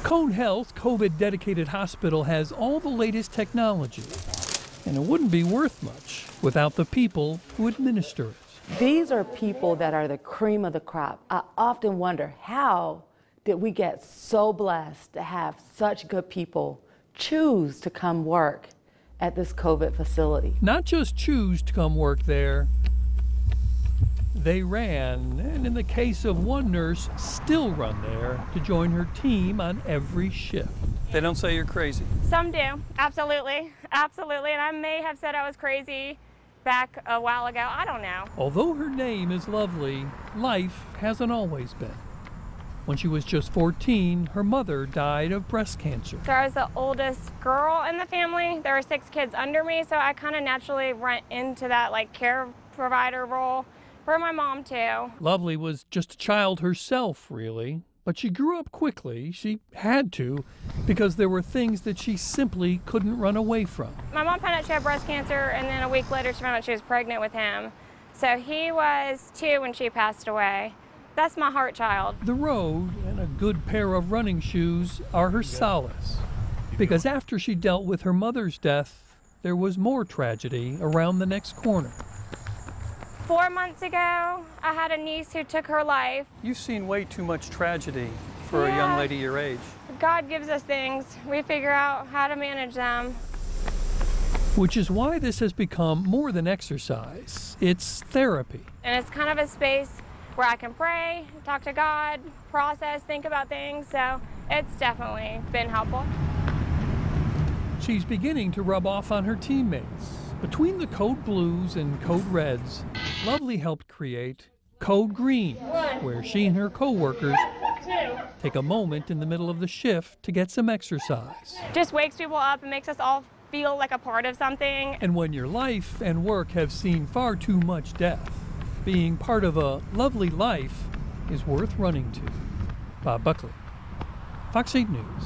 Cone Health COVID-dedicated hospital has all the latest technology, and it wouldn't be worth much without the people who administer it. These are people that are the cream of the crop. I often wonder, how did we get so blessed to have such good people choose to come work at this COVID facility? Not just choose to come work there, they ran, and in the case of one nurse, still run there to join her team on every shift. They don't say you're crazy. Some do, absolutely, absolutely, and I may have said I was crazy back a while ago, I don't know. Although her name is Lovely, life hasn't always been. When she was just 14, her mother died of breast cancer. So I was the oldest girl in the family. There were 6 kids under me, so I kind of naturally went into that care provider role for my mom too. Lovely was just a child herself, really, but she grew up quickly. She had to, because there were things that she simply couldn't run away from. My mom found out she had breast cancer, and then a week later she found out she was pregnant with him. So he was 2 when she passed away. That's my heart child. The road and a good pair of running shoes are her solace, because after she dealt with her mother's death, there was more tragedy around the next corner. 4 months ago, I had a niece who took her life. You've seen way too much tragedy for a young lady your age. God gives us things. We figure out how to manage them. Which is why this has become more than exercise. It's therapy. And it's kind of a space where I can pray, talk to God, process, think about things. So it's definitely been helpful. She's beginning to rub off on her teammates. Between the Code Blues and Code Reds, Lovely helped create Code Green, where she and her co-workers take a moment in the middle of the shift to get some exercise. Just wakes people up and makes us all feel like a part of something. And when your life and work have seen far too much death, being part of a lovely life is worth running to. Bob Buckley, Fox 8 News.